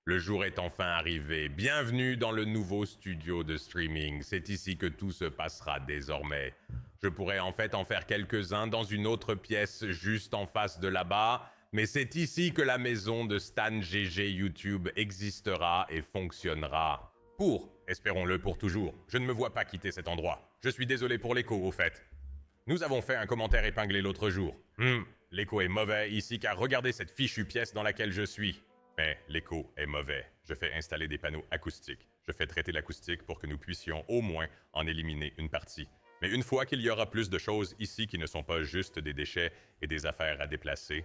Le jour est enfin arrivé. Bienvenue dans le nouveau studio de streaming. C'est ici que tout se passera désormais. Je pourrais en fait en faire quelques-uns dans une autre pièce juste en face de là-bas, mais c'est ici que la maison de Stan GG YouTube existera et fonctionnera. Espérons-le pour toujours. Je ne me vois pas quitter cet endroit. Je suis désolé pour l'écho, au fait. Nous avons fait un commentaire épinglé l'autre jour. L'écho est mauvais ici car regardez cette fichue pièce dans laquelle je suis. Mais l'écho est mauvais. Je fais installer des panneaux acoustiques. Je fais traiter l'acoustique pour que nous puissions au moins en éliminer une partie. Mais une fois qu'il y aura plus de choses ici qui ne sont pas juste des déchets et des affaires à déplacer,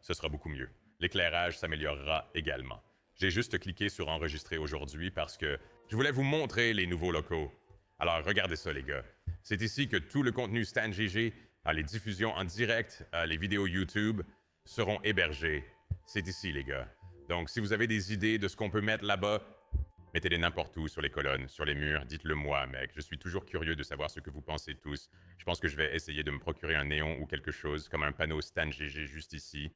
ce sera beaucoup mieux. L'éclairage s'améliorera également. J'ai juste cliqué sur enregistrer aujourd'hui parce que je voulais vous montrer les nouveaux locaux. Alors regardez ça les gars. C'est ici que tout le contenu Stan GG, les diffusions en direct, les vidéos YouTube seront hébergées. C'est ici les gars. Donc, si vous avez des idées de ce qu'on peut mettre là-bas, mettez-les n'importe où, sur les colonnes, sur les murs, dites-le moi, mec. Je suis toujours curieux de savoir ce que vous pensez tous. Je pense que je vais essayer de me procurer un néon ou quelque chose, comme un panneau Stan GG juste ici,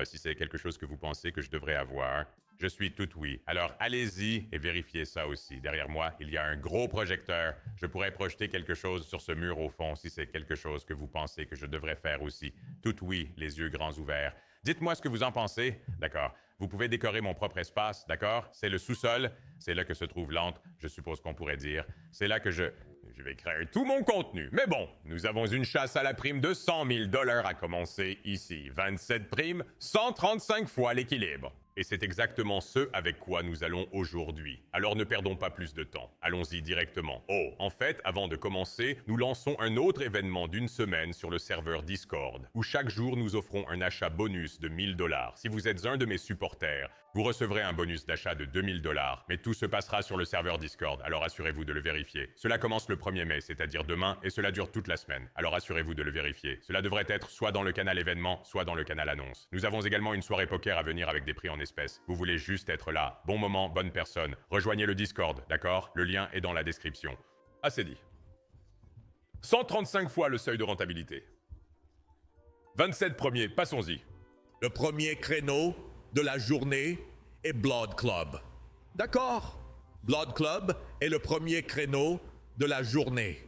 si c'est quelque chose que vous pensez que je devrais avoir. Je suis tout oui. Alors, allez-y et vérifiez ça aussi. Derrière moi, il y a un gros projecteur. Je pourrais projeter quelque chose sur ce mur au fond, si c'est quelque chose que vous pensez que je devrais faire aussi. Tout oui, les yeux grands ouverts. Dites-moi ce que vous en pensez. D'accord. Vous pouvez décorer mon propre espace, d'accord? C'est le sous-sol. C'est là que se trouve l'antre, je suppose qu'on pourrait dire. C'est là que je vais créer tout mon contenu. Mais bon, nous avons une chasse à la prime de 100 000 $ à commencer ici. 27 primes, 135 fois l'équilibre. Et c'est exactement ce avec quoi nous allons aujourd'hui. Alors ne perdons pas plus de temps. Allons-y directement. Oh, en fait, avant de commencer, nous lançons un autre événement d'une semaine sur le serveur Discord, où chaque jour nous offrons un achat bonus de 1000 $. Si vous êtes un de mes supporters, vous recevrez un bonus d'achat de 2000 $. Mais tout se passera sur le serveur Discord, alors assurez-vous de le vérifier. Cela commence le 1er mai, c'est-à-dire demain, et cela dure toute la semaine. Alors assurez-vous de le vérifier. Cela devrait être soit dans le canal événement, soit dans le canal annonce. Nous avons également une soirée poker à venir avec des prix en espèces. Vous voulez juste être là. Bon moment, bonne personne. Rejoignez le Discord, d'accord? Le lien est dans la description. Assez dit. 135 fois le seuil de rentabilité. 27 premiers, passons-y. Le premier créneau de la journée est Blood Club. D'accord? Blood Club est le premier créneau de la journée.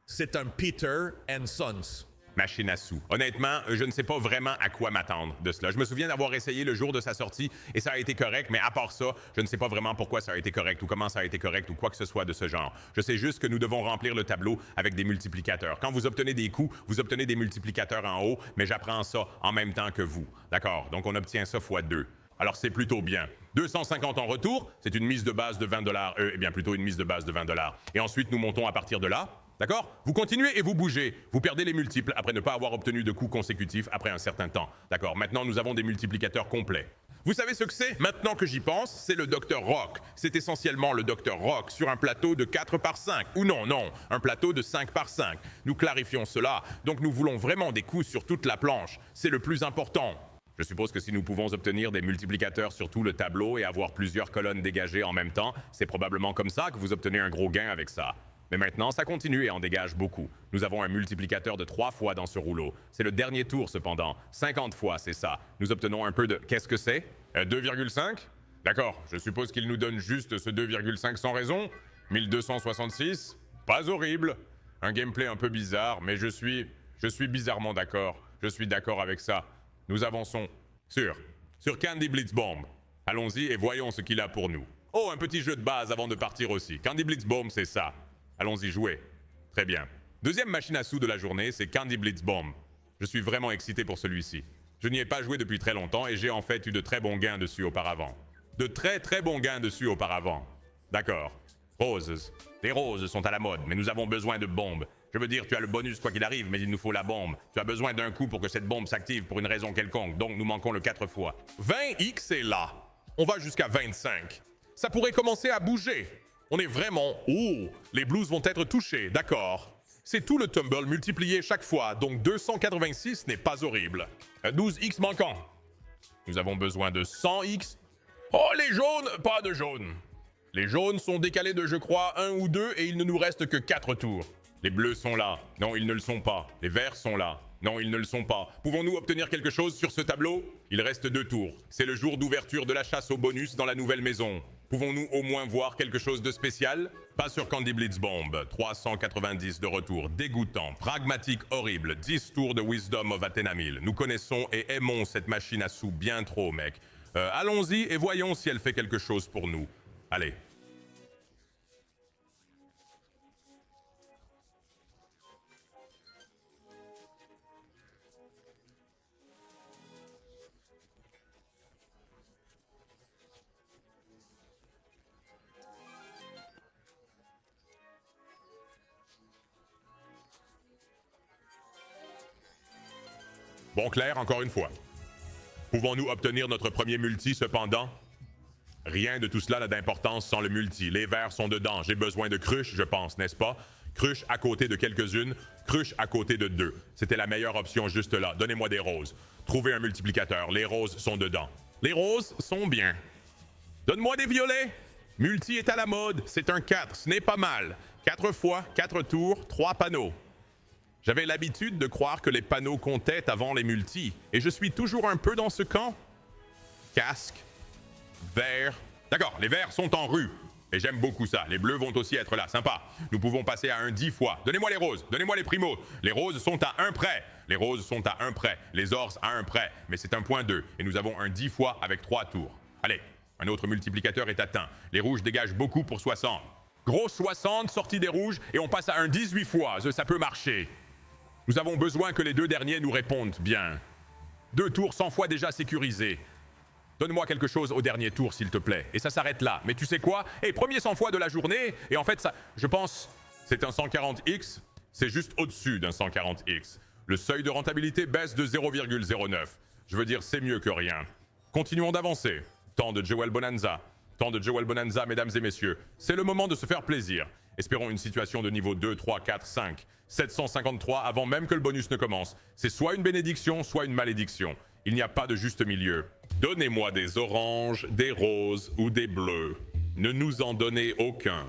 C'est un Peter and Sons. Machine à sous. Honnêtement, je ne sais pas vraiment à quoi m'attendre de cela. Je me souviens d'avoir essayé le jour de sa sortie et ça a été correct, mais à part ça, je ne sais pas vraiment pourquoi ça a été correct ou comment ça a été correct ou quoi que ce soit de ce genre. Je sais juste que nous devons remplir le tableau avec des multiplicateurs. Quand vous obtenez des coups, vous obtenez des multiplicateurs en haut, mais j'apprends ça en même temps que vous. D'accord? Donc on obtient ça fois 2. Alors c'est plutôt bien. 250 en retour, c'est une mise de base de 20 $, bien plutôt une mise de base de 20 $. Et ensuite nous montons à partir de là. D'accord? Vous continuez et vous bougez. Vous perdez les multiples après ne pas avoir obtenu de coups consécutifs après un certain temps. D'accord? Maintenant, nous avons des multiplicateurs complets. Vous savez ce que c'est? Maintenant que j'y pense, c'est le Dr Rock. C'est essentiellement le Dr Rock sur un plateau de 4 par 5. Ou non, un plateau de 5 par 5. Nous clarifions cela. Donc nous voulons vraiment des coups sur toute la planche. C'est le plus important. Je suppose que si nous pouvons obtenir des multiplicateurs sur tout le tableau et avoir plusieurs colonnes dégagées en même temps, c'est probablement comme ça que vous obtenez un gros gain avec ça. Mais maintenant, ça continue et en dégage beaucoup. Nous avons un multiplicateur de 3 fois dans ce rouleau. C'est le dernier tour, cependant. 50 fois, c'est ça. Nous obtenons un peu de... Qu'est-ce que c'est? 2,5? D'accord, je suppose qu'il nous donne juste ce 2,5 sans raison. 1266? Pas horrible. Un gameplay un peu bizarre, mais je suis bizarrement d'accord. Je suis d'accord avec ça. Nous avançons. Sur Candy Blitz Bomb. Allons-y et voyons ce qu'il a pour nous. Oh, un petit jeu de base avant de partir aussi. Candy Blitz Bomb, c'est ça. Allons-y jouer. Très bien. Deuxième machine à sous de la journée, c'est Candy Blitz Bomb. Je suis vraiment excité pour celui-ci. Je n'y ai pas joué depuis très longtemps et j'ai en fait eu de très bons gains dessus auparavant. De très bons gains dessus auparavant. D'accord. Roses. Les roses sont à la mode, mais nous avons besoin de bombes. Je veux dire, tu as le bonus quoi qu'il arrive, mais il nous faut la bombe. Tu as besoin d'un coup pour que cette bombe s'active pour une raison quelconque, donc nous manquons le 4 fois. 20x est là. On va jusqu'à 25. Ça pourrait commencer à bouger. On est vraiment... Oh, les blues vont être touchés, d'accord. C'est tout le tumble multiplié chaque fois, donc 286 n'est pas horrible. 12x manquant. Nous avons besoin de 100x. Oh, les jaunes, pas de jaunes. Les jaunes sont décalés de, je crois, 1 ou 2 et il ne nous reste que 4 tours. Les bleus sont là. Non, ils ne le sont pas. Les verts sont là. Non, ils ne le sont pas. Pouvons-nous obtenir quelque chose sur ce tableau? Il reste 2 tours. C'est le jour d'ouverture de la chasse au bonus dans la nouvelle maison. Pouvons-nous au moins voir quelque chose de spécial? Pas sur Candy Blitzbomb. 390 de retour. Dégoûtant. Pragmatique horrible. 10 tours de Wisdom of Athénamil. Nous connaissons et aimons cette machine à sous bien trop, mec. Allons-y et voyons si elle fait quelque chose pour nous. Allez. Bon, Claire, encore une fois. Pouvons-nous obtenir notre premier multi, cependant? Rien de tout cela n'a d'importance sans le multi. Les verres sont dedans. J'ai besoin de cruches, je pense, n'est-ce pas? Cruches à côté de quelques-unes, cruches à côté de 2. C'était la meilleure option juste là. Donnez-moi des roses. Trouvez un multiplicateur. Les roses sont dedans. Les roses sont bien. Donne-moi des violets. Multi est à la mode. C'est un 4. Ce n'est pas mal. 4 fois, 4 tours, 3 panneaux. J'avais l'habitude de croire que les panneaux comptaient avant les multis, et je suis toujours un peu dans ce camp. Casque, vert. D'accord, les verts sont en rue, et j'aime beaucoup ça. Les bleus vont aussi être là, sympa. Nous pouvons passer à un 10 fois. Donnez-moi les roses, donnez-moi les primos. Les roses sont à 1 près. Les roses sont à 1 près. Les ors à 1 près. Mais c'est 1.2, et nous avons un 10 fois avec 3 tours. Allez, un autre multiplicateur est atteint. Les rouges dégagent beaucoup pour 60. Gros 60, sortie des rouges, et on passe à un 18 fois. Ça peut marcher. Nous avons besoin que les 2 derniers nous répondent bien. 2 tours 100 fois déjà sécurisés. Donne-moi quelque chose au dernier tour, s'il te plaît. Et ça s'arrête là. Mais tu sais quoi? Premier 100 fois de la journée, et en fait, ça, je pense, c'est un 140X. C'est juste au-dessus d'un 140X. Le seuil de rentabilité baisse de 0,09. Je veux dire, c'est mieux que rien. Continuons d'avancer. Temps de Jewel Bonanza. Temps de Jewel Bonanza, mesdames et messieurs. C'est le moment de se faire plaisir. Espérons une situation de niveau 2, 3, 4, 5. 753 avant même que le bonus ne commence. C'est soit une bénédiction, soit une malédiction. Il n'y a pas de juste milieu. Donnez-moi des oranges, des roses ou des bleus. Ne nous en donnez aucun.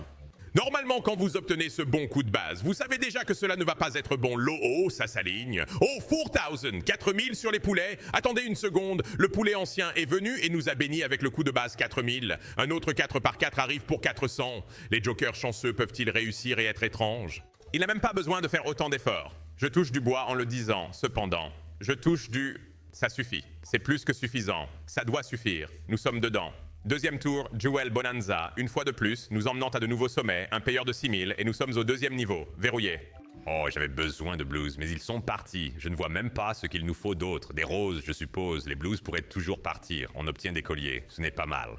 Normalement, quand vous obtenez ce bon coup de base, vous savez déjà que cela ne va pas être bon. L'OO, ça s'aligne. Oh, 4000, 4000 sur les poulets. Attendez une seconde, le poulet ancien est venu et nous a bénis avec le coup de base 4000. Un autre 4 par 4 arrive pour 400. Les jokers chanceux peuvent-ils réussir et être étranges? Il n'a même pas besoin de faire autant d'efforts. Je touche du bois en le disant, cependant. Je touche du... Ça suffit. C'est plus que suffisant. Ça doit suffire. Nous sommes dedans. Deuxième tour, Jewel Bonanza. Une fois de plus, nous emmenant à de nouveaux sommets, un payeur de 6000, et nous sommes au 2e niveau. Verrouillé. Oh, j'avais besoin de blues, mais ils sont partis. Je ne vois même pas ce qu'il nous faut d'autre. Des roses, je suppose. Les blues pourraient toujours partir. On obtient des colliers. Ce n'est pas mal.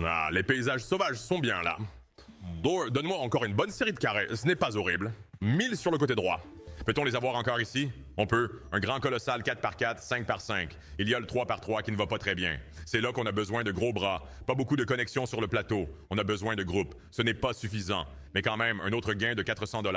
Ah, les paysages sauvages sont bien là. Donne-moi encore une bonne série de carrés. Ce n'est pas horrible. 1000 sur le côté droit. Peut-on les avoir encore ici? On peut. Un grand colossal 4x4, 5x5. Il y a le 3x3 qui ne va pas très bien. C'est là qu'on a besoin de gros bras. Pas beaucoup de connexions sur le plateau. On a besoin de groupes. Ce n'est pas suffisant. Mais quand même, un autre gain de 400 $.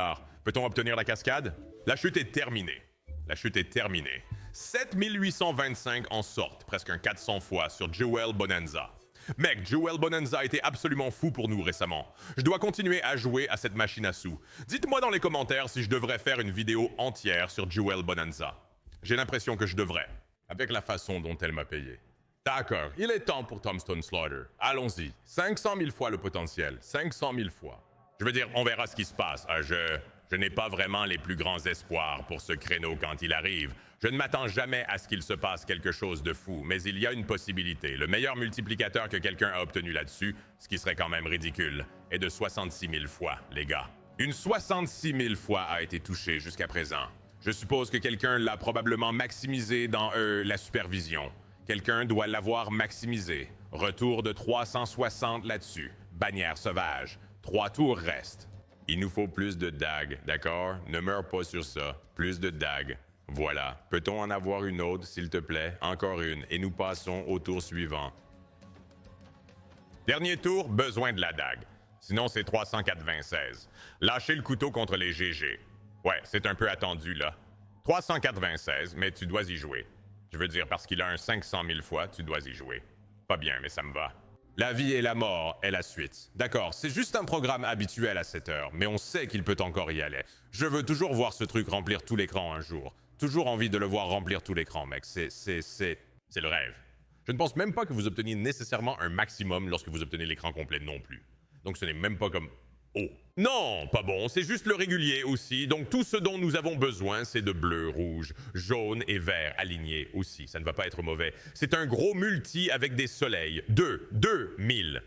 Peut-on obtenir la cascade? La chute est terminée. La chute est terminée. 7825 en sortent, presque un 400 fois sur Jewel Bonanza. Mec, Jewel Bonanza a été absolument fou pour nous récemment. Je dois continuer à jouer à cette machine à sous. Dites-moi dans les commentaires si je devrais faire une vidéo entière sur Jewel Bonanza. J'ai l'impression que je devrais, avec la façon dont elle m'a payé. D'accord, il est temps pour Tombstone Slaughter. Allons-y. 500 000 fois le potentiel. 500 000 fois. Je veux dire, on verra ce qui se passe. Je n'ai pas vraiment les plus grands espoirs pour ce créneau quand il arrive. Je ne m'attends jamais à ce qu'il se passe quelque chose de fou, mais il y a une possibilité. Le meilleur multiplicateur que quelqu'un a obtenu là-dessus, ce qui serait quand même ridicule, est de 66 000 fois, les gars. Une 66 000 fois a été touchée jusqu'à présent. Je suppose que quelqu'un l'a probablement maximisé dans la supervision. Quelqu'un doit l'avoir maximisé. Retour de 360 là-dessus. Bannière sauvage. 3 tours restent. Il nous faut plus de dagues, d'accord? Ne meurs pas sur ça. Plus de dagues. Voilà. Peut-on en avoir une autre, s'il te plaît? Encore une. Et nous passons au tour suivant. Dernier tour, besoin de la dague. Sinon, c'est 396. Lâchez le couteau contre les GG. Ouais, c'est un peu attendu, là. 396, mais tu dois y jouer. Je veux dire, parce qu'il a un 500 000 fois, tu dois y jouer. Pas bien, mais ça me va. La vie et la mort est la suite. D'accord, c'est juste un programme habituel à cette heure, mais on sait qu'il peut encore y aller. Je veux toujours voir ce truc remplir tout l'écran un jour. Toujours envie de le voir remplir tout l'écran, mec. C'est le rêve. Je ne pense même pas que vous obteniez nécessairement un maximum lorsque vous obtenez l'écran complet non plus. Donc ce n'est même pas comme... Oh. Non, pas bon, c'est juste le régulier aussi. Donc tout ce dont nous avons besoin, c'est de bleu, rouge, jaune et vert alignés aussi. Ça ne va pas être mauvais. C'est un gros multi avec des soleils. 2000.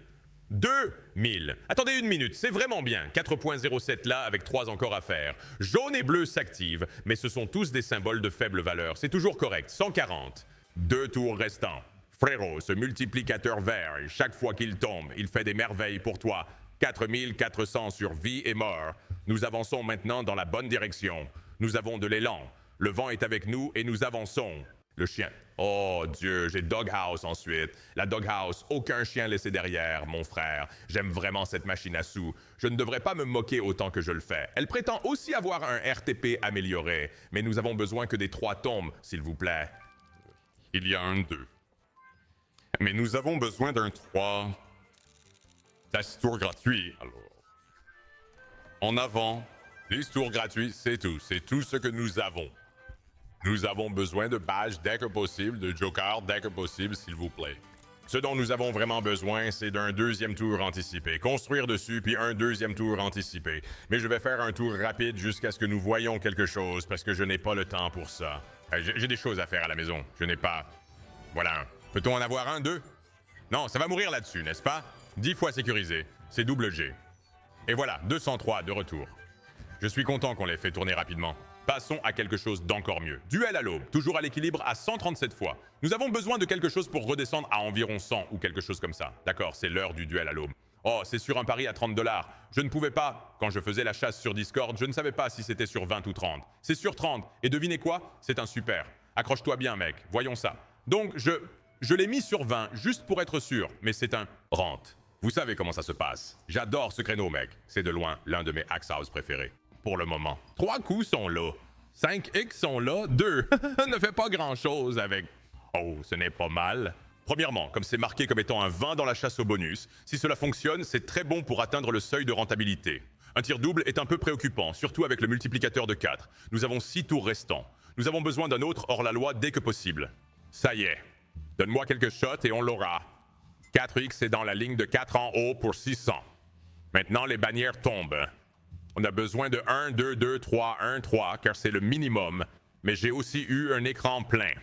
2000. Attendez une minute, c'est vraiment bien. 4.07 là, avec 3 encore à faire. Jaune et bleu s'activent, mais ce sont tous des symboles de faible valeur. C'est toujours correct. 140. 2 tours restants. Frérot, ce multiplicateur vert, chaque fois qu'il tombe, il fait des merveilles pour toi. 4400 sur vie et mort. Nous avançons maintenant dans la bonne direction. Nous avons de l'élan. Le vent est avec nous et nous avançons. Le chien. Oh Dieu, j'ai Doghouse ensuite. La Doghouse, aucun chien laissé derrière, mon frère. J'aime vraiment cette machine à sous. Je ne devrais pas me moquer autant que je le fais. Elle prétend aussi avoir un RTP amélioré. Mais nous avons besoin que des 3 tombes, s'il vous plaît. Il y a un 2. Mais nous avons besoin d'un 3. Das tour gratuit, alors. En avant, les tours gratuits, c'est tout. C'est tout ce que nous avons. Nous avons besoin de badges dès que possible, de jokers dès que possible, s'il vous plaît. Ce dont nous avons vraiment besoin, c'est d'un 2e tour anticipé. Construire dessus, puis un 2e tour anticipé. Mais je vais faire un tour rapide jusqu'à ce que nous voyions quelque chose, parce que je n'ai pas le temps pour ça. J'ai des choses à faire à la maison. Je n'ai pas... Voilà. Peut-on en avoir un, 2? Non, ça va mourir là-dessus, n'est-ce pas? 10 fois sécurisé. C'est double G. Et voilà, 203 de retour. Je suis content qu'on l'ait fait tourner rapidement. Passons à quelque chose d'encore mieux. Duel à l'aube, toujours à l'équilibre à 137 fois. Nous avons besoin de quelque chose pour redescendre à environ 100 ou quelque chose comme ça. D'accord, c'est l'heure du duel à l'aube. Oh, c'est sur un pari à 30 $. Je ne pouvais pas, quand je faisais la chasse sur Discord, je ne savais pas si c'était sur 20 ou 30. C'est sur 30. Et devinez quoi? C'est un super. Accroche-toi bien, mec. Voyons ça. Donc, je l'ai mis sur 20, juste pour être sûr. Mais c'est un rente. Vous savez comment ça se passe. J'adore ce créneau, mec. C'est de loin l'un de mes Axe House préférés. Pour le moment. 3 coups sont là. 5X sont là. 2 ne fait pas grand-chose avec... Oh, ce n'est pas mal. Premièrement, comme c'est marqué comme étant un 20 dans la chasse au bonus, si cela fonctionne, c'est très bon pour atteindre le seuil de rentabilité. Un tir double est un peu préoccupant, surtout avec le multiplicateur de 4. Nous avons 6 tours restants. Nous avons besoin d'un autre hors-la-loi dès que possible. Ça y est. Donne-moi quelques shots et on l'aura. 4X est dans la ligne de 4 en haut pour 600. Maintenant, les bannières tombent. On a besoin de 1, 2, 2, 3, 1, 3, car c'est le minimum. Mais j'ai aussi eu un écran plein.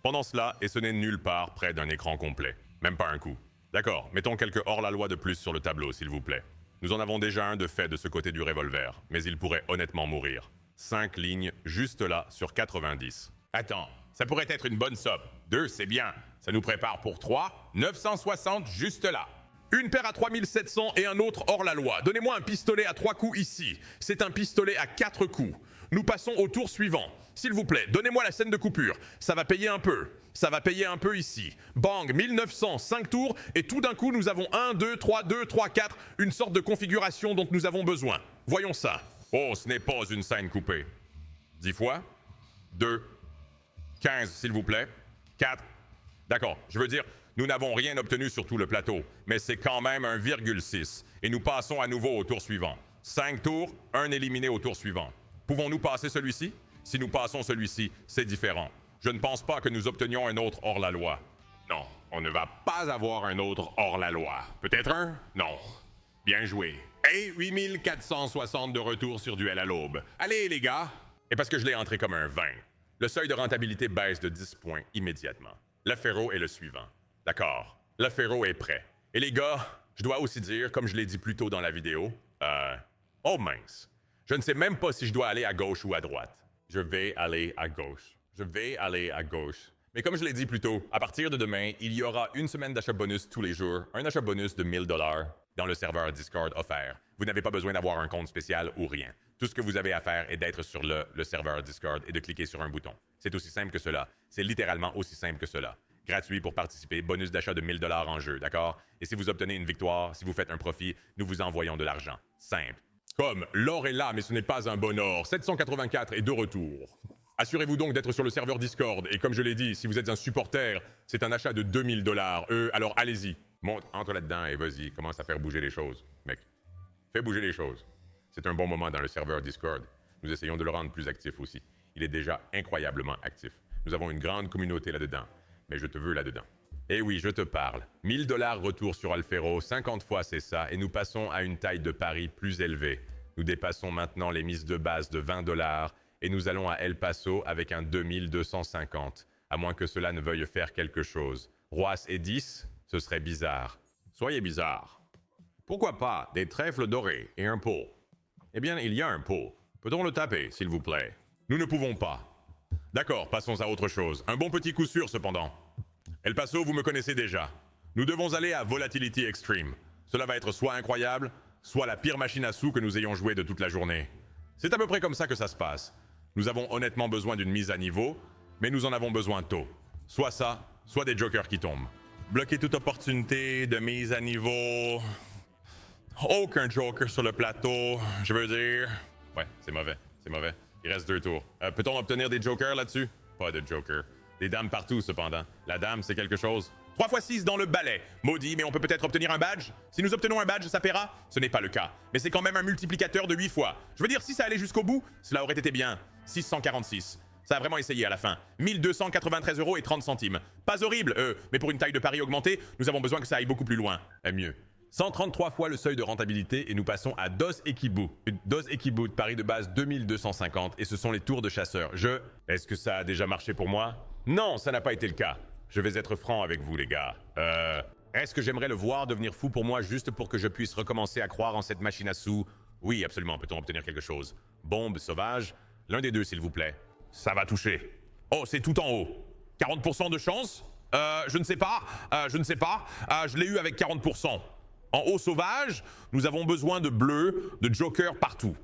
Pendant cela, et ce n'est nulle part près d'un écran complet. Même pas un coup. D'accord, mettons quelques hors-la-loi de plus sur le tableau, s'il vous plaît. Nous en avons déjà un de fait de ce côté du revolver, mais il pourrait honnêtement mourir. 5 lignes, juste là, sur 90. Attends, ça pourrait être une bonne somme. 2, c'est bien. Ça nous prépare pour 3, 960 juste là. Une paire à 3700 et un autre hors-la-loi. Donnez-moi un pistolet à 3 coups ici. C'est un pistolet à 4 coups. Nous passons au tour suivant. S'il vous plaît, donnez-moi la scène de coupure. Ça va payer un peu. Ça va payer un peu ici. Bang, 1900, 5 tours, et tout d'un coup, nous avons 1, 2, 3, 2, 3, 4, une sorte de configuration dont nous avons besoin. Voyons ça. Oh, ce n'est pas une scène coupée. 10 fois. 2. 15, s'il vous plaît. 4. D'accord, je veux dire, nous n'avons rien obtenu sur tout le plateau, mais c'est quand même 1,6. Et nous passons à nouveau au tour suivant. 5 tours, un éliminé au tour suivant. Pouvons-nous passer celui-ci? Si nous passons celui-ci, c'est différent. Je ne pense pas que nous obtenions un autre hors-la-loi. Non, on ne va pas avoir un autre hors-la-loi. Peut-être un? Non. Bien joué. Et 8460 de retour sur duel à l'aube. Allez, les gars! Et parce que je l'ai entré comme un 20, le seuil de rentabilité baisse de 10 points immédiatement. L'affairo est le suivant. D'accord. L'affairo est prêt. Et les gars, je dois aussi dire, comme je l'ai dit plus tôt dans la vidéo, oh mince. Je ne sais même pas si je dois aller à gauche ou à droite. Je vais aller à gauche. Je vais aller à gauche. Mais comme je l'ai dit plus tôt, à partir de demain, il y aura une semaine d'achat bonus tous les jours, un achat bonus de 1000 $ dans le serveur Discord offert. Vous n'avez pas besoin d'avoir un compte spécial ou rien. Tout ce que vous avez à faire est d'être sur le serveur Discord et de cliquer sur un bouton. C'est aussi simple que cela. C'est littéralement aussi simple que cela. Gratuit pour participer, bonus d'achat de 1000 $ en jeu, d'accord? Et si vous obtenez une victoire, si vous faites un profit, nous vous envoyons de l'argent. Simple. Comme l'or est là, mais ce n'est pas un bon or. 784 est de retour. Assurez-vous donc d'être sur le serveur Discord. Et comme je l'ai dit, si vous êtes un supporter, c'est un achat de 2000 $. Alors allez-y. Monte, entre là-dedans et vas-y, commence à faire bouger les choses. Mec, fais bouger les choses. C'est un bon moment dans le serveur Discord. Nous essayons de le rendre plus actif aussi. Il est déjà incroyablement actif. Nous avons une grande communauté là-dedans. Mais je te veux là-dedans. Eh oui, je te parle. 1000 $ retour sur Alfero, 50 fois c'est ça, et nous passons à une taille de pari plus élevée. Nous dépassons maintenant les mises de base de 20 $, et nous allons à El Paso avec un 2250, à moins que cela ne veuille faire quelque chose. Roi et 10, ce serait bizarre. Soyez bizarre. Pourquoi pas des trèfles dorés et un pot? Eh bien, il y a un pot. Peut-on le taper, s'il vous plaît? Nous ne pouvons pas. D'accord, passons à autre chose. Un bon petit coup sûr, cependant. El Paso, vous me connaissez déjà. Nous devons aller à Volatility Extreme. Cela va être soit incroyable, soit la pire machine à sous que nous ayons jouée de toute la journée. C'est à peu près comme ça que ça se passe. Nous avons honnêtement besoin d'une mise à niveau, mais nous en avons besoin tôt. Soit ça, soit des jokers qui tombent. Bloquer toute opportunité de mise à niveau. Aucun joker sur le plateau, je veux dire. Ouais, c'est mauvais, c'est mauvais. Il reste 2 tours. Peut-on obtenir des jokers là-dessus? Pas de joker. Des dames partout, cependant. La dame, c'est quelque chose. 3 x 6 dans le balai. Maudit, mais on peut peut-être obtenir un badge? Si nous obtenons un badge, ça paiera? Ce n'est pas le cas. Mais c'est quand même un multiplicateur de 8 fois. Je veux dire, si ça allait jusqu'au bout, cela aurait été bien. 646. Ça a vraiment essayé à la fin. 1293 € et 30 centimes. Pas horrible, mais pour une taille de pari augmentée, nous avons besoin que ça aille beaucoup plus loin. Mieux. 133 fois le seuil de rentabilité et nous passons à Dos Equibus. Dos Equibus, pari de base 2250 et ce sont les tours de chasseur. Est-ce que ça a déjà marché pour moi? Non, ça n'a pas été le cas. Je vais être franc avec vous, les gars. Est-ce que j'aimerais le voir devenir fou pour moi juste pour que je puisse recommencer à croire en cette machine à sous? Oui, absolument. Peut-on obtenir quelque chose? Bombe sauvage? L'un des deux, s'il vous plaît. Ça va toucher. Oh, c'est tout en haut. 40% de chance? Je ne sais pas. Je l'ai eu avec 40%. En haut sauvage, nous avons besoin de bleus, de jokers partout.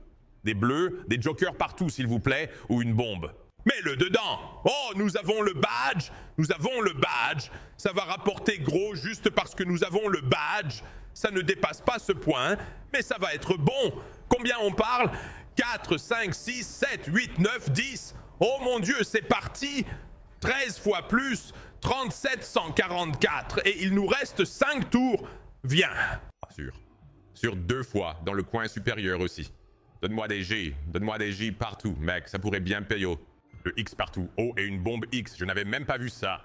Des bleus, des jokers partout, s'il vous plaît, ou une bombe. Mets-le dedans! Oh, nous avons le badge! Nous avons le badge! Ça va rapporter gros juste parce que nous avons le badge. Ça ne dépasse pas ce point, mais ça va être bon. Combien on parle? 4, 5, 6, 7, 8, 9, 10. Oh mon Dieu, c'est parti! 13 fois plus, 3744. Et il nous reste 5 tours. Viens! Sur 2 fois, dans le coin supérieur aussi. Donne-moi des G partout, mec, ça pourrait bien payer. Le X partout. Oh, et une bombe X, je n'avais même pas vu ça.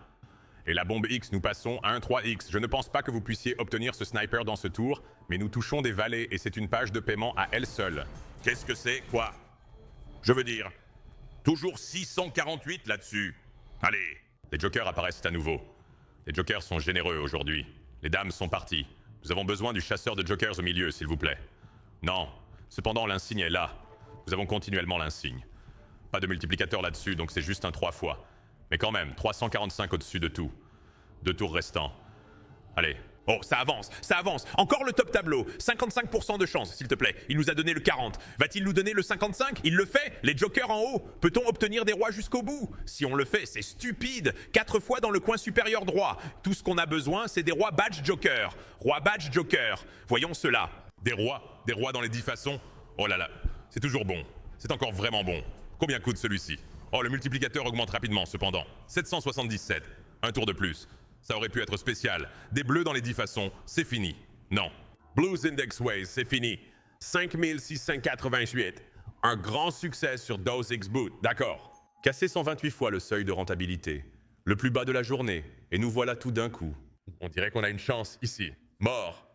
Et la bombe X, nous passons à un 3X. Je ne pense pas que vous puissiez obtenir ce sniper dans ce tour, mais nous touchons des valets et c'est une page de paiement à elle seule. Qu'est-ce que c'est, quoi? Je veux dire, toujours 648 là-dessus. Allez, les jokers apparaissent à nouveau. Les jokers sont généreux aujourd'hui. Les dames sont parties. Nous avons besoin du chasseur de jokers au milieu, s'il vous plaît. Non, cependant l'insigne est là. Nous avons continuellement l'insigne. Pas de multiplicateur là-dessus, donc c'est juste un 3 fois. Mais quand même, 345 au-dessus de tout. 2 tours restants. Allez. Oh, ça avance, ça avance. Encore le top tableau. 55% de chance, s'il te plaît. Il nous a donné le 40. Va-t-il nous donner le 55? Il le fait. Les jokers en haut. Peut-on obtenir des rois jusqu'au bout? Si on le fait, c'est stupide. 4 fois dans le coin supérieur droit. Tout ce qu'on a besoin, c'est des rois badge joker. Roi badge joker. Voyons cela. Des rois dans les 10 façons. Oh là là, c'est toujours bon. C'est encore vraiment bon. Combien coûte celui-ci? Oh, le multiplicateur augmente rapidement, cependant. 777. Un tour de plus. Ça aurait pu être spécial. Des bleus dans les 10 façons, c'est fini. Non. Blues Index Ways, c'est fini. 5688. Un grand succès sur Dose X Boot. D'accord. Casser 128 fois le seuil de rentabilité. Le plus bas de la journée. Et nous voilà tout d'un coup. On dirait qu'on a une chance ici. Mort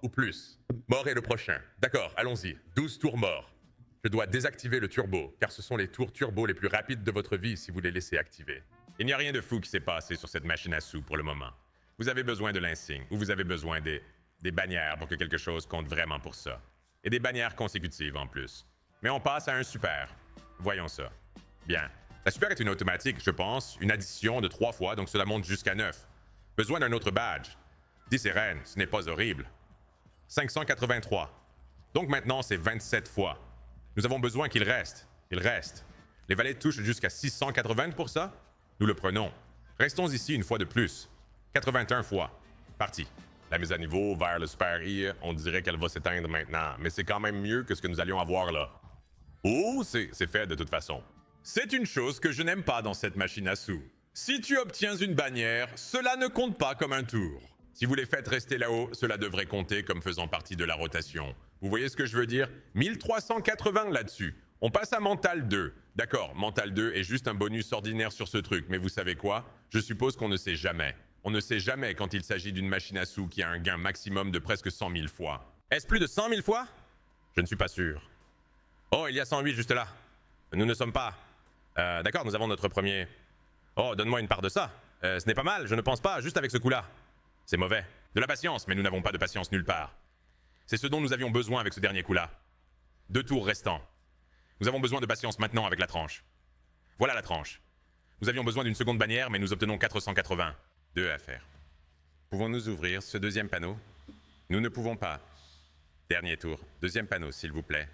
ou plus. Mort est le prochain. D'accord, allons-y. 12 tours morts. Je dois désactiver le turbo, car ce sont les tours turbo les plus rapides de votre vie si vous les laissez activer. Il n'y a rien de fou qui s'est passé sur cette machine à sous pour le moment. Vous avez besoin de l'insigne, ou vous avez besoin des bannières pour que quelque chose compte vraiment pour ça. Et des bannières consécutives en plus. Mais on passe à un super. Voyons ça. Bien. La super est une automatique, je pense, une addition de 3 fois, donc cela monte jusqu'à 9. Besoin d'un autre badge. 10 et reine, ce n'est pas horrible. 583. Donc maintenant, c'est 27 fois. Nous avons besoin qu'il reste. Il reste. Les valets touchent jusqu'à 680 pour ça? Nous le prenons. Restons ici une fois de plus. 81 fois. Parti. La mise à niveau vers le Super I, on dirait qu'elle va s'éteindre maintenant, mais c'est quand même mieux que ce que nous allions avoir là. Oh, c'est fait de toute façon. C'est une chose que je n'aime pas dans cette machine à sous. Si tu obtiens une bannière, cela ne compte pas comme un tour. Si vous les faites rester là-haut, cela devrait compter comme faisant partie de la rotation. Vous voyez ce que je veux dire? 1380 là-dessus. On passe à Mental 2. D'accord, Mental 2 est juste un bonus ordinaire sur ce truc, mais vous savez quoi? Je suppose qu'on ne sait jamais. On ne sait jamais quand il s'agit d'une machine à sous qui a un gain maximum de presque 100 000 fois. Est-ce plus de 100 000 fois? Je ne suis pas sûr. Oh, il y a 108 juste là. Nous ne sommes pas... D'accord, nous avons notre premier... Oh, donne-moi une part de ça. Ce n'est pas mal, je ne pense pas, juste avec ce coup-là. C'est mauvais. De la patience, mais nous n'avons pas de patience nulle part. C'est ce dont nous avions besoin avec ce dernier coup-là. 2 tours restants. Nous avons besoin de patience maintenant avec la tranche. Voilà la tranche. Nous avions besoin d'une seconde bannière, mais nous obtenons 480. 2 à faire. Pouvons-nous ouvrir ce deuxième panneau? Nous ne pouvons pas. Dernier tour. Deuxième panneau, s'il vous plaît.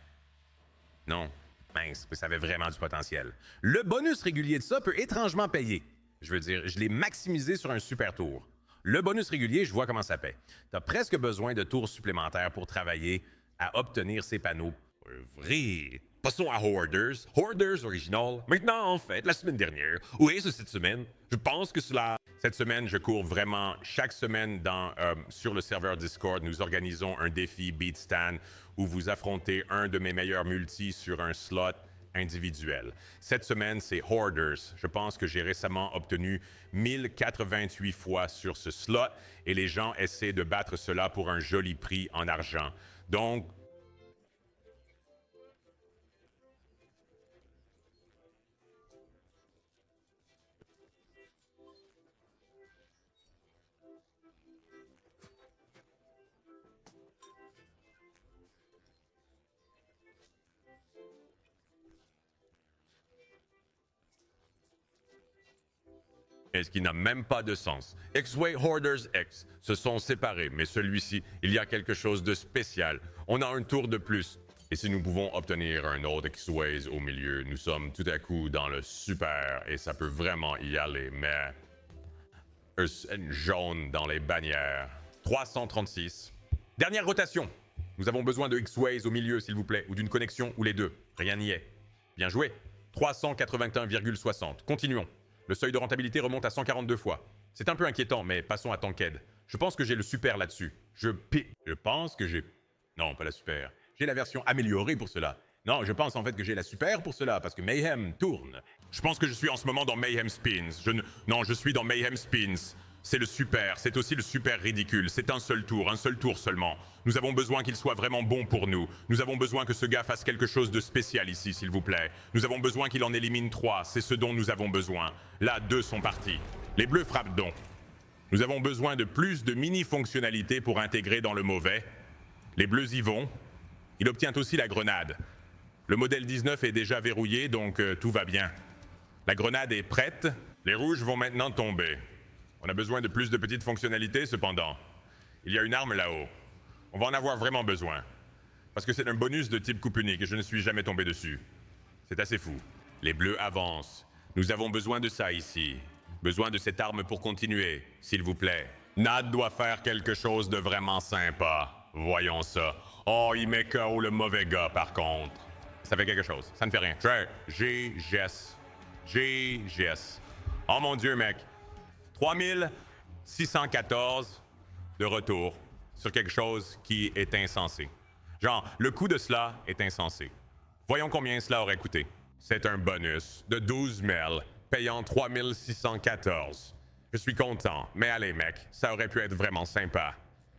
Non. Mince, ça avait vraiment du potentiel. Le bonus régulier de ça peut étrangement payer. Je veux dire, je l'ai maximisé sur un super tour. Le bonus régulier, je vois comment ça paie. T'as presque besoin de tours supplémentaires pour travailler à obtenir ces panneaux. Vrai. Passons à Hoarders. Hoarders original. Maintenant, en fait, la semaine dernière. Oui, c'est cette semaine. Je pense que cela... Cette semaine, je cours vraiment chaque semaine sur le serveur Discord. Nous organisons un défi Beat Stand où vous affrontez un de mes meilleurs multis sur un slot individuel. Cette semaine, c'est Hoarders. Je pense que j'ai récemment obtenu 1088 fois sur ce slot et les gens essaient de battre cela pour un joli prix en argent. Donc, ce qui n'a même pas de sens. X-Way Hoarders X se sont séparés, mais celui-ci, il y a quelque chose de spécial. On a un tour de plus. Et si nous pouvons obtenir un autre X-Ways au milieu, nous sommes tout à coup dans le super et ça peut vraiment y aller, mais... une jaune dans les bannières. 336. Dernière rotation. Nous avons besoin de X-Ways au milieu, s'il vous plaît, ou d'une connexion, ou les deux. Rien n'y est. Bien joué. 381,60. Continuons. Le seuil de rentabilité remonte à 142 fois. C'est un peu inquiétant, mais passons à Tanked. Je pense que j'ai le super là-dessus. Je pense que j'ai... Non, pas la super. J'ai la version améliorée pour cela. Non, je pense en fait que j'ai la super pour cela, parce que Mayhem tourne. Je pense que je suis en ce moment dans Mayhem Spins. Non, je suis dans Mayhem Spins. C'est le super, c'est aussi le super ridicule. C'est un seul tour seulement. Nous avons besoin qu'il soit vraiment bon pour nous. Nous avons besoin que ce gars fasse quelque chose de spécial ici, s'il vous plaît. Nous avons besoin qu'il en élimine 3, c'est ce dont nous avons besoin. Là, 2 sont partis. Les bleus frappent donc. Nous avons besoin de plus de mini-fonctionnalités pour intégrer dans le mauvais. Les bleus y vont. Il obtient aussi la grenade. Le modèle 19 est déjà verrouillé, donc tout va bien. La grenade est prête. Les rouges vont maintenant tomber. On a besoin de plus de petites fonctionnalités, cependant. Il y a une arme là-haut. On va en avoir vraiment besoin. Parce que c'est un bonus de type coupe unique et je ne suis jamais tombé dessus. C'est assez fou. Les bleus avancent. Nous avons besoin de ça ici. Besoin de cette arme pour continuer, s'il vous plaît. Nad doit faire quelque chose de vraiment sympa. Voyons ça. Oh, il met KO le mauvais gars, par contre. Ça fait quelque chose. Ça ne fait rien. GGS. Oh mon Dieu, mec. 3614 de retour sur quelque chose qui est insensé. Genre, le coût de cela est insensé. Voyons combien cela aurait coûté. C'est un bonus de 12 000, payant 3614. Je suis content, mais allez, mec, ça aurait pu être vraiment sympa.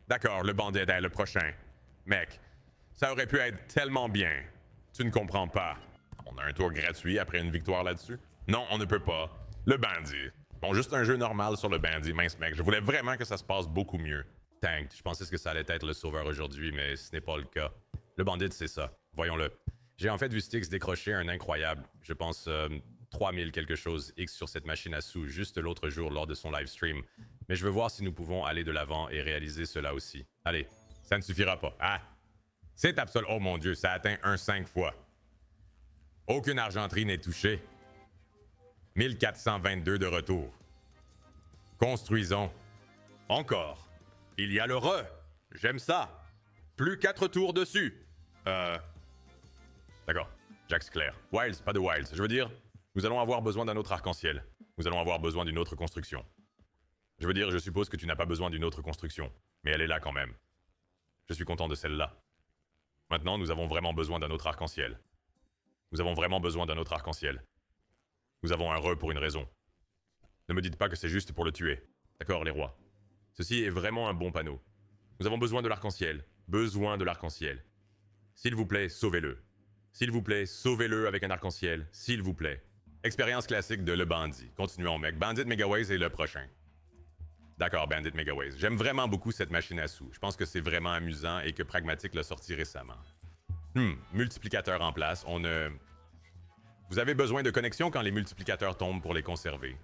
D'accord, le bandit est le prochain. Mec, ça aurait pu être tellement bien. Tu ne comprends pas. On a un tour gratuit après une victoire là-dessus? Non, on ne peut pas. Le bandit. Bon, juste un jeu normal sur le bandit, mince mec. Je voulais vraiment que ça se passe beaucoup mieux. Tank, je pensais que ça allait être le sauveur aujourd'hui, mais ce n'est pas le cas. Le bandit, c'est ça. Voyons-le. J'ai en fait vu Styx décrocher un incroyable, je pense 3000 quelque chose X sur cette machine à sous juste l'autre jour lors de son live stream. Mais je veux voir si nous pouvons aller de l'avant et réaliser cela aussi. Allez, ça ne suffira pas. Ah! C'est absolument... Oh mon Dieu, ça atteint un 5 fois. Aucune argenterie n'est touchée. 1422 de retour. Construisons. Encore. Il y a le re. J'aime ça. Plus 4 tours dessus. D'accord. Jax clair. Wilds, pas de Wilds. Je veux dire, nous allons avoir besoin d'un autre arc-en-ciel. Nous allons avoir besoin d'une autre construction. Je veux dire, je suppose que tu n'as pas besoin d'une autre construction. Mais elle est là quand même. Je suis content de celle-là. Maintenant, nous avons vraiment besoin d'un autre arc-en-ciel. Nous avons vraiment besoin d'un autre arc-en-ciel. Nous avons un re pour une raison. Ne me dites pas que c'est juste pour le tuer. D'accord, les rois. Ceci est vraiment un bon panneau. Nous avons besoin de l'arc-en-ciel. Besoin de l'arc-en-ciel. S'il vous plaît, sauvez-le. S'il vous plaît, sauvez-le avec un arc-en-ciel. S'il vous plaît. Expérience classique de le bandit. Continuons, mec. Bandit Megaways est le prochain. D'accord, Bandit Megaways. J'aime vraiment beaucoup cette machine à sous. Je pense que c'est vraiment amusant et que Pragmatic l'a sorti récemment. Multiplicateur en place. Vous avez besoin de connexion quand les multiplicateurs tombent pour les conserver.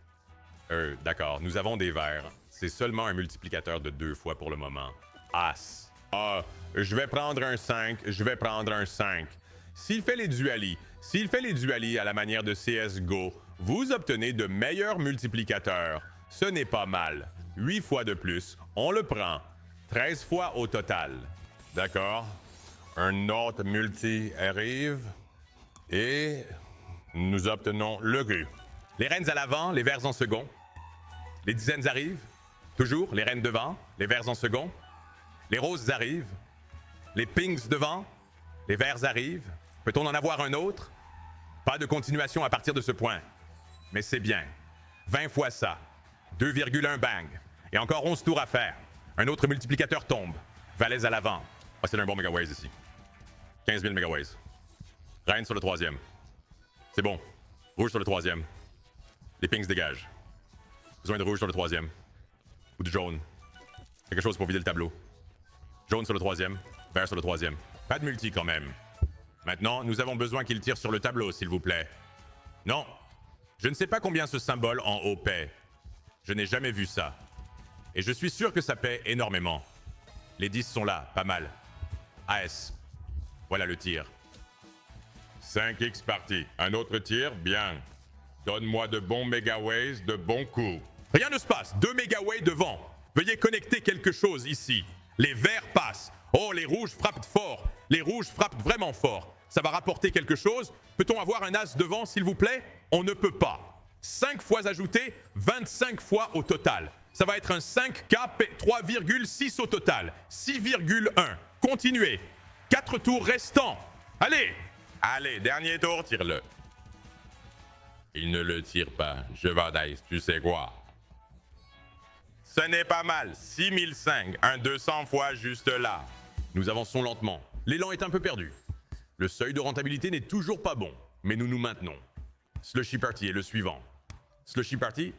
D'accord. Nous avons des verres. C'est seulement un multiplicateur de 2 fois pour le moment. As. Ah, je vais prendre un 5. Je vais prendre un 5. S'il fait les dualis à la manière de CSGO, vous obtenez de meilleurs multiplicateurs. Ce n'est pas mal. 8 fois de plus. On le prend. 13 fois au total. D'accord. Un autre multi arrive. Et nous obtenons le ru. Les reines à l'avant, les verts en second. Les dizaines arrivent. Toujours, les reines devant, les verts en second. Les roses arrivent. Les pinks devant, les verts arrivent. Peut-on en avoir un autre? Pas de continuation à partir de ce point. Mais c'est bien. 20 fois ça. 2,1 bang. Et encore 11 tours à faire. Un autre multiplicateur tombe. Valets à l'avant. Ah, c'est un bon Megaways ici. 15 000 Megaways. Reine sur le 3e. C'est bon. Rouge sur le 3e. Les pinks dégagent. Besoin de rouge sur le 3e. Ou de jaune. Quelque chose pour vider le tableau. Jaune sur le 3e. Vert sur le 3e. Pas de multi quand même. Maintenant, nous avons besoin qu'il tire sur le tableau, s'il vous plaît. Non. Je ne sais pas combien ce symbole en haut paie. Je n'ai jamais vu ça. Et je suis sûr que ça paie énormément. Les 10 sont là, pas mal. AS. Voilà le tir. 5x parti. Un autre tir, bien. Donne-moi de bons Megaways, de bons coups. Rien ne se passe. 2 Megaways devant. Veuillez connecter quelque chose ici. Les verts passent. Oh, les rouges frappent fort. Les rouges frappent vraiment fort. Ça va rapporter quelque chose. Peut-on avoir un as devant, s'il vous plaît? On ne peut pas. 5 fois ajouté, 25 fois au total. Ça va être un 5K 3,6 au total. 6,1. Continuez. 4 tours restants. Allez. Allez, dernier tour, tire-le. Il ne le tire pas. Je vadaise, tu sais quoi. Ce n'est pas mal. 6005. Un 200 fois juste là. Nous avançons lentement. L'élan est un peu perdu. Le seuil de rentabilité n'est toujours pas bon, mais nous nous maintenons. Slushy Party est le suivant. Slushy Party,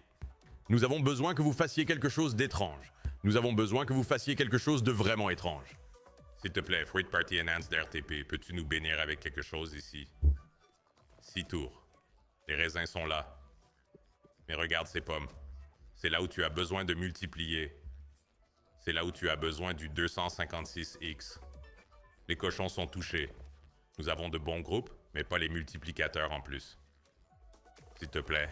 nous avons besoin que vous fassiez quelque chose d'étrange. Nous avons besoin que vous fassiez quelque chose de vraiment étrange. S'il te plaît, Fruit Party Enhanced RTP, peux-tu nous bénir avec quelque chose ici? 6 tours. Les raisins sont là. Mais regarde ces pommes. C'est là où tu as besoin de multiplier. C'est là où tu as besoin du 256X. Les cochons sont touchés. Nous avons de bons groupes, mais pas les multiplicateurs en plus. S'il te plaît.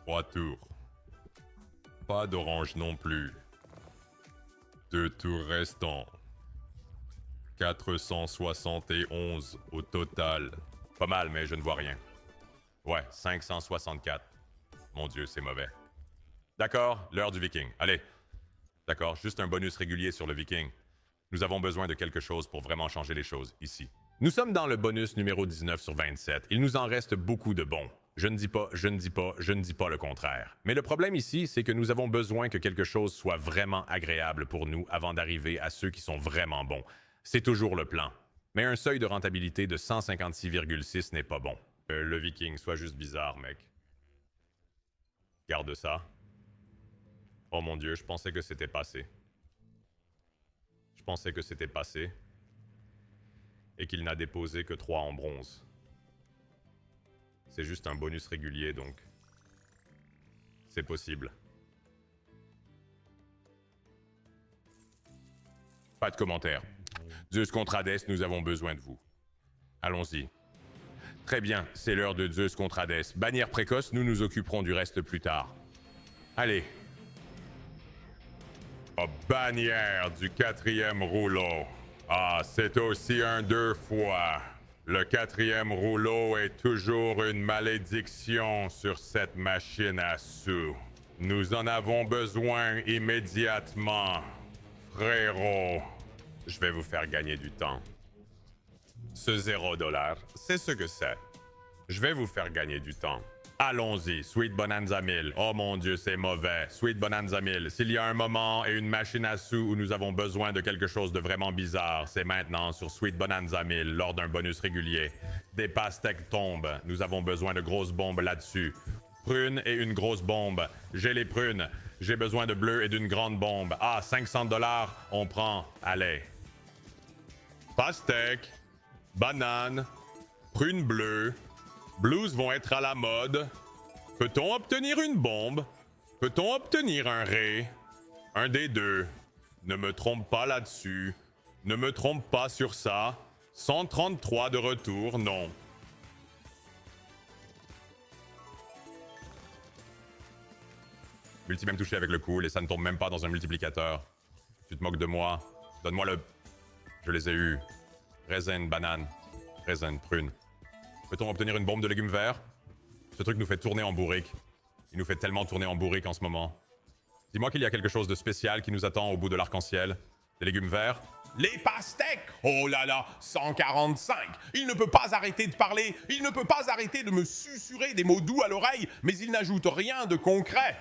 3 tours. Pas d'orange non plus. 2 tours restants. 471 au total. Pas mal, mais je ne vois rien. Ouais, 564. Mon Dieu, c'est mauvais. D'accord, l'heure du viking. Allez. D'accord, juste un bonus régulier sur le viking. Nous avons besoin de quelque chose pour vraiment changer les choses, ici. Nous sommes dans le bonus numéro 19 sur 27. Il nous en reste beaucoup de bons. Je ne dis pas le contraire. Mais le problème ici, c'est que nous avons besoin que quelque chose soit vraiment agréable pour nous avant d'arriver à ceux qui sont vraiment bons. C'est toujours le plan. Mais un seuil de rentabilité de 156,6 n'est pas bon. Le viking, soit juste bizarre, mec. Garde ça. Oh mon Dieu, je pensais que c'était passé. Je pensais que c'était passé. Et qu'il n'a déposé que 3 en bronze. C'est juste un bonus régulier, donc. C'est possible. Pas de commentaires. Zeus contre Hadès, nous avons besoin de vous. Allons-y. Très bien, c'est l'heure de Zeus contre Hadès. Bannière précoce, nous nous occuperons du reste plus tard. Allez. Oh, bannière du 4e rouleau. Ah, c'est aussi un 2 fois. Le 4e rouleau est toujours une malédiction sur cette machine à sous. Nous en avons besoin immédiatement. Frérot, je vais vous faire gagner du temps. Ce 0$, c'est ce que c'est. Je vais vous faire gagner du temps. Allons-y, Sweet Bonanza 1000. Oh mon Dieu, c'est mauvais. Sweet Bonanza 1000. S'il y a un moment et une machine à sous où nous avons besoin de quelque chose de vraiment bizarre, c'est maintenant sur Sweet Bonanza 1000 lors d'un bonus régulier. Des pastèques tombent. Nous avons besoin de grosses bombes là-dessus. Prunes et une grosse bombe. J'ai les prunes. J'ai besoin de bleu et d'une grande bombe. Ah, 500$, on prend. Allez. Pastèque. Banane. Prune bleue. Blues vont être à la mode. Peut-on obtenir une bombe? Peut-on obtenir un ré? Un des deux. Ne me trompe pas là-dessus. Ne me trompe pas sur ça. 133 de retour, non. Multi même touché avec le cool et ça ne tombe même pas dans un multiplicateur. Tu te moques de moi. Donne-moi le... Je les ai eus. Raisin, banane. Raisin, prune. Peut-on obtenir une bombe de légumes verts? Ce truc nous fait tourner en bourrique. Il nous fait tellement tourner en bourrique en ce moment. Dis-moi qu'il y a quelque chose de spécial qui nous attend au bout de l'arc-en-ciel. Des légumes verts? Les pastèques! Oh là là, 145! Il ne peut pas arrêter de parler, il ne peut pas arrêter de me susurrer des mots doux à l'oreille, mais il n'ajoute rien de concret.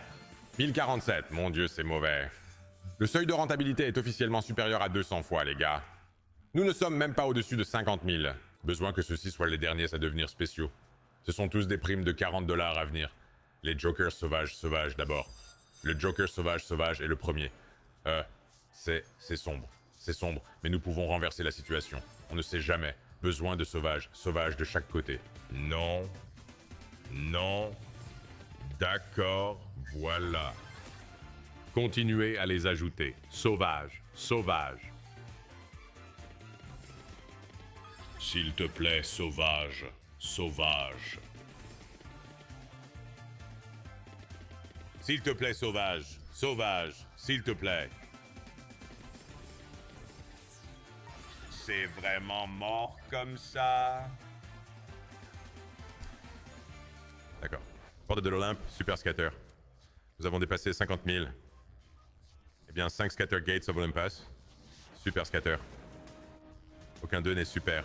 1047, mon Dieu, c'est mauvais. Le seuil de rentabilité est officiellement supérieur à 200 fois, les gars. Nous ne sommes même pas au-dessus de 50 000. Besoin que ceux-ci soient les derniers à devenir spéciaux. Ce sont tous des primes de 40$ à venir. Les Jokers sauvages d'abord. Le Joker sauvage est le premier. C'est sombre. C'est sombre, mais nous pouvons renverser la situation. On ne sait jamais. Besoin de sauvages de chaque côté. Non. Non. D'accord, voilà. Continuez à les ajouter. Sauvage. S'il te plaît, sauvage. S'il te plaît, sauvage, s'il te plaît. C'est vraiment mort comme ça? D'accord. Porte de l'Olympe, Super Scatter. Nous avons dépassé 50 000. Eh bien, 5 Scatter Gates of Olympus. Super Scatter. Aucun d'eux n'est super.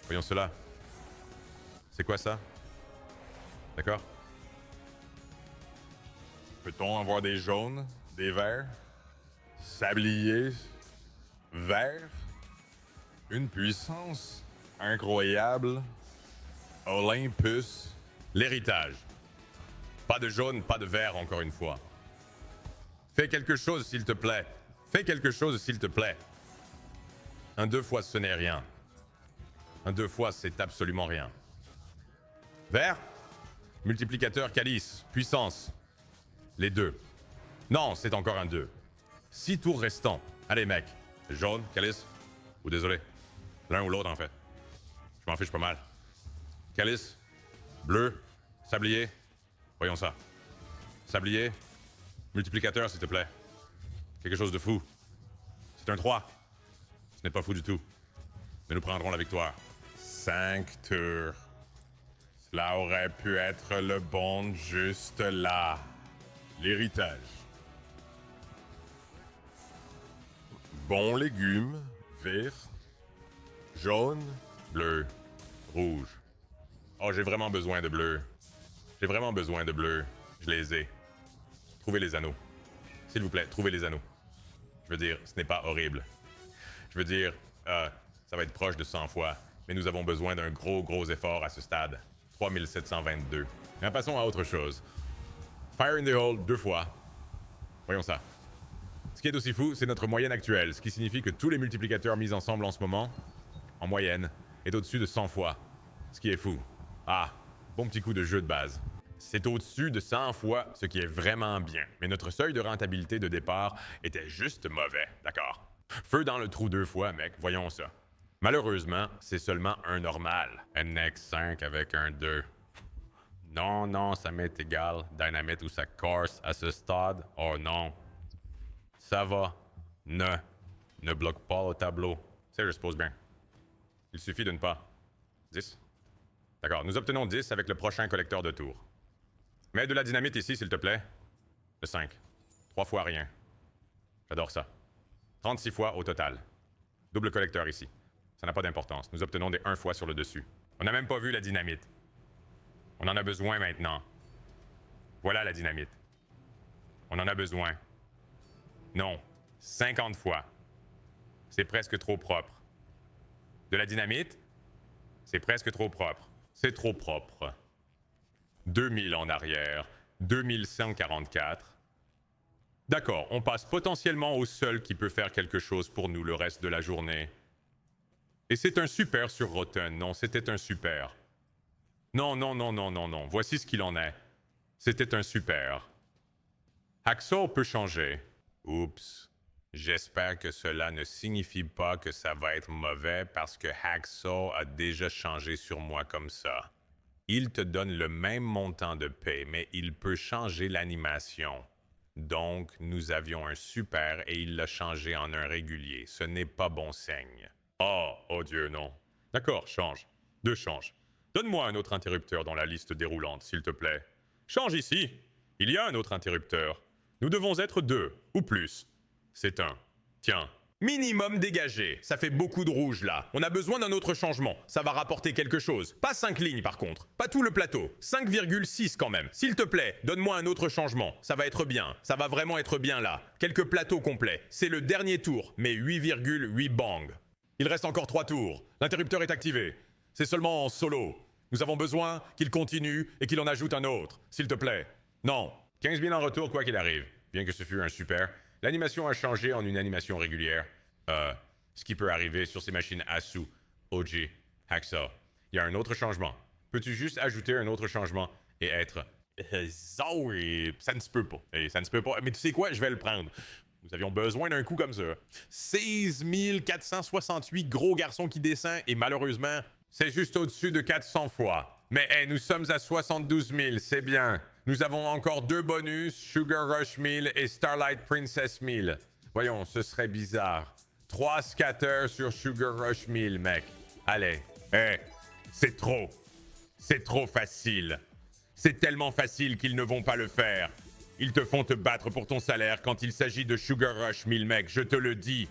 Voyons cela. C'est quoi ça? D'accord. Peut-on avoir des jaunes, des verts, sabliers, verts? Une puissance incroyable. Olympus. L'héritage. Pas de jaune, pas de vert encore une fois. Fais quelque chose s'il te plaît. Fais quelque chose s'il te plaît. Un 2 fois ce n'est rien. Un 2 fois c'est absolument rien. Vert. Multiplicateur calice. Puissance. Les deux. Non, c'est encore un 2. 6 tours restants. Allez mec. Jaune, calice. Ou désolé. L'un ou l'autre en fait. Je m'en fiche pas mal. Calice. Bleu. Sablier. Voyons ça. Sablier. Multiplicateur s'il te plaît. Quelque chose de fou. C'est un 3. Ce n'est pas fou du tout. Mais nous prendrons la victoire. 5 tours. Cela aurait pu être le bon juste là. L'héritage. Bon légumes, vert, jaune, bleu, rouge. Oh, j'ai vraiment besoin de bleu. J'ai vraiment besoin de bleu. Je les ai. Trouvez les anneaux. S'il vous plaît, trouvez les anneaux. Je veux dire, ce n'est pas horrible. Je veux dire, ça va être proche de 100 fois. Mais nous avons besoin d'un gros effort à ce stade. 3722. Mais passons à autre chose. Fire in the hole 2 fois. Voyons ça. Ce qui est aussi fou, c'est notre moyenne actuelle, ce qui signifie que tous les multiplicateurs mis ensemble en ce moment, en moyenne, est au-dessus de 100 fois. Ce qui est fou. Ah, bon petit coup de jeu de base. C'est au-dessus de 100 fois, ce qui est vraiment bien. Mais notre seuil de rentabilité de départ était juste mauvais, d'accord? Feu dans le trou 2 fois, mec, voyons ça. Malheureusement, c'est seulement un normal. NX 5 avec un 2. Non, ça m'est égal. Dynamite ou ça corse à ce stade. Oh non. Ça va. Ne bloque pas le tableau. Ça, je suppose bien. Il suffit de ne pas. 10. D'accord, nous obtenons 10 avec le prochain collecteur de tours. Mets de la dynamite ici, s'il te plaît. Le 5. 3 fois rien. J'adore ça. 36 fois au total. Double collecteur ici. Ça n'a pas d'importance. Nous obtenons des 1 fois sur le dessus. On n'a même pas vu la dynamite. On en a besoin maintenant. Voilà la dynamite. On en a besoin. Non. 50 fois. C'est presque trop propre. De la dynamite? C'est presque trop propre. C'est trop propre. 2000 en arrière. 2144. D'accord, on passe potentiellement au seul qui peut faire quelque chose pour nous le reste de la journée. Et c'est un super sur Rotten. Non, c'était un super. Non, non, non, non, non, non. Voici ce qu'il en est. C'était un super. Hacksaw peut changer. Oups. J'espère que cela ne signifie pas que ça va être mauvais parce que Hacksaw a déjà changé sur moi comme ça. Il te donne le même montant de paie, mais il peut changer l'animation. Donc, nous avions un super et il l'a changé en un régulier. Ce n'est pas bon signe. Oh Dieu, non. D'accord, change. 2 change. Donne-moi un autre interrupteur dans la liste déroulante, s'il te plaît. Change ici. Il y a un autre interrupteur. Nous devons être 2, ou plus. C'est 1. Tiens. Minimum dégagé. Ça fait beaucoup de rouge là. On a besoin d'un autre changement. Ça va rapporter quelque chose. Pas 5 lignes par contre. Pas tout le plateau. 5,6 quand même. S'il te plaît, donne-moi un autre changement. Ça va être bien. Ça va vraiment être bien là. Quelques plateaux complets. C'est le dernier tour, mais 8,8 bang. Il reste encore 3 tours. L'interrupteur est activé. C'est seulement en solo. Nous avons besoin qu'il continue et qu'il en ajoute un autre. S'il te plaît. Non. 15 000 en retour quoi qu'il arrive. Bien que ce fût un super. L'animation a changé en une animation régulière. Ce qui peut arriver sur ces machines ASU, OG, Hacksaw. Il y a un autre changement. Peux-tu juste ajouter un autre changement et être... ça ne se peut pas. Ça ne se peut pas. Mais tu sais quoi? Je vais le prendre. Nous avions besoin d'un coup comme ça. 16 468 gros garçons qui descendent et malheureusement, c'est juste au-dessus de 400 fois. Mais nous sommes à 72 000, c'est bien. Nous avons encore 2 bonus, Sugar Rush 1000 et Starlight Princess 1000. Voyons, ce serait bizarre. 3 scatters sur Sugar Rush 1000, mec. Allez. C'est trop. C'est trop facile. C'est tellement facile qu'ils ne vont pas le faire. Ils te font te battre pour ton salaire quand il s'agit de Sugar Rush 1000, mec, je te le dis.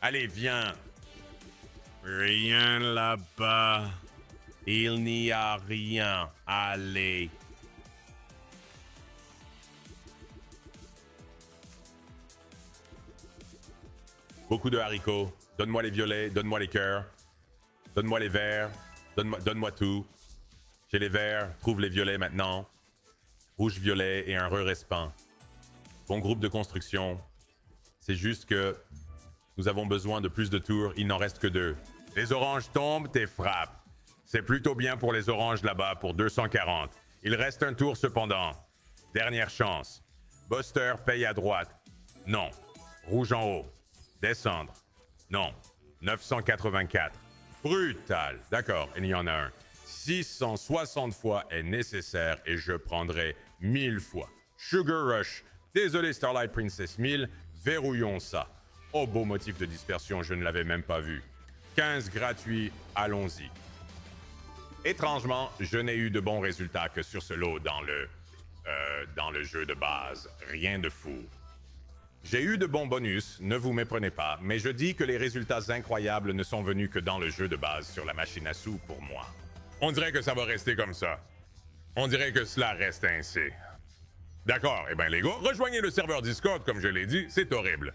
Allez, viens. Rien là-bas. Il n'y a rien. Allez. Beaucoup de haricots. Donne-moi les violets, donne-moi les cœurs. Donne-moi les verts. Donne-moi tout. J'ai les verts, trouve les violets maintenant. Rouge, violet et un re-respant. Bon groupe de construction. C'est juste que nous avons besoin de plus de tours, il n'en reste que 2. Les oranges tombent, t'es frappes. C'est plutôt bien pour les oranges là-bas, pour 240. Il reste un tour cependant. Dernière chance. Buster paye à droite. Non. Rouge en haut. Descendre. Non. 984. Brutal. D'accord, il y en a un. 660 fois est nécessaire et je prendrai 1000 fois. Sugar Rush. Désolé Starlight Princess 1000. Verrouillons ça. Oh, beau motif de dispersion, je ne l'avais même pas vu. 15 gratuits, allons-y. Étrangement, je n'ai eu de bons résultats que sur ce lot dans le jeu de base. Rien de fou. J'ai eu de bons bonus, ne vous méprenez pas, mais je dis que les résultats incroyables ne sont venus que dans le jeu de base sur la machine à sous pour moi. On dirait que ça va rester comme ça. On dirait que cela reste ainsi. D'accord, eh bien les gars, rejoignez le serveur Discord, comme je l'ai dit, c'est horrible.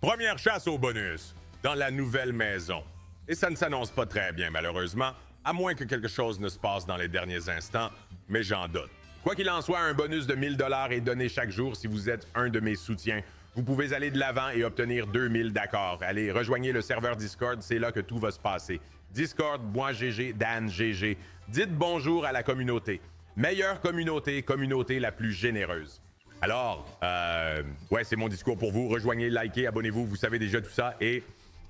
Première chasse au bonus, dans la nouvelle maison. Et ça ne s'annonce pas très bien, malheureusement, à moins que quelque chose ne se passe dans les derniers instants, mais j'en doute. Quoi qu'il en soit, un bonus de 1000 $ est donné chaque jour si vous êtes un de mes soutiens. Vous pouvez aller de l'avant et obtenir 2000 d'accords. Allez, rejoignez le serveur Discord, c'est là que tout va se passer. Discord, moi GG, Dan GG. Dites bonjour à la communauté. Meilleure communauté, communauté la plus généreuse. Alors, ouais, c'est mon discours pour vous. Rejoignez, likez, abonnez-vous, vous savez déjà tout ça. Et,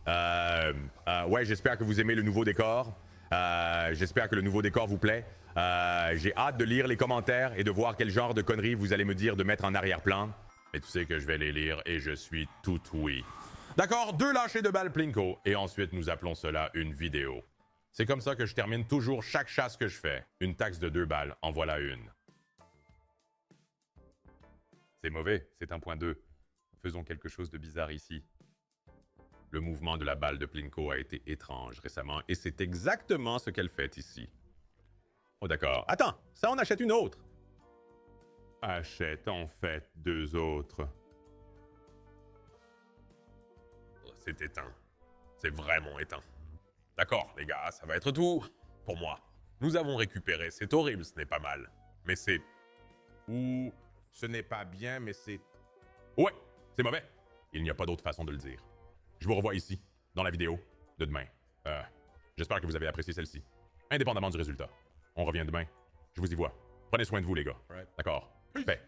ouais, j'espère que vous aimez le nouveau décor. J'espère que le nouveau décor vous plaît. J'ai hâte de lire les commentaires et de voir quel genre de conneries vous allez me dire de mettre en arrière-plan. Mais tu sais que je vais les lire et je suis tout oui. D'accord, 2 lâchers de balles Plinko. Et ensuite, nous appelons cela une vidéo. C'est comme ça que je termine toujours chaque chasse que je fais. Une taxe de 2 balles, en voilà une. C'est mauvais, c'est 1.2. Faisons quelque chose de bizarre ici. Le mouvement de la balle de Plinko a été étrange récemment, et c'est exactement ce qu'elle fait ici. Oh d'accord. Attends, ça on achète une autre. Achète en fait 2 autres. Oh, c'est éteint. C'est vraiment éteint. D'accord, les gars, ça va être tout pour moi. Nous avons récupéré, c'est horrible, ce n'est pas mal. Mais c'est... Ou ce n'est pas bien, mais c'est... Ouais, c'est mauvais. Il n'y a pas d'autre façon de le dire. Je vous revois ici, dans la vidéo de demain. J'espère que vous avez apprécié celle-ci. Indépendamment du résultat. On revient demain. Je vous y vois. Prenez soin de vous, les gars. D'accord. Paix.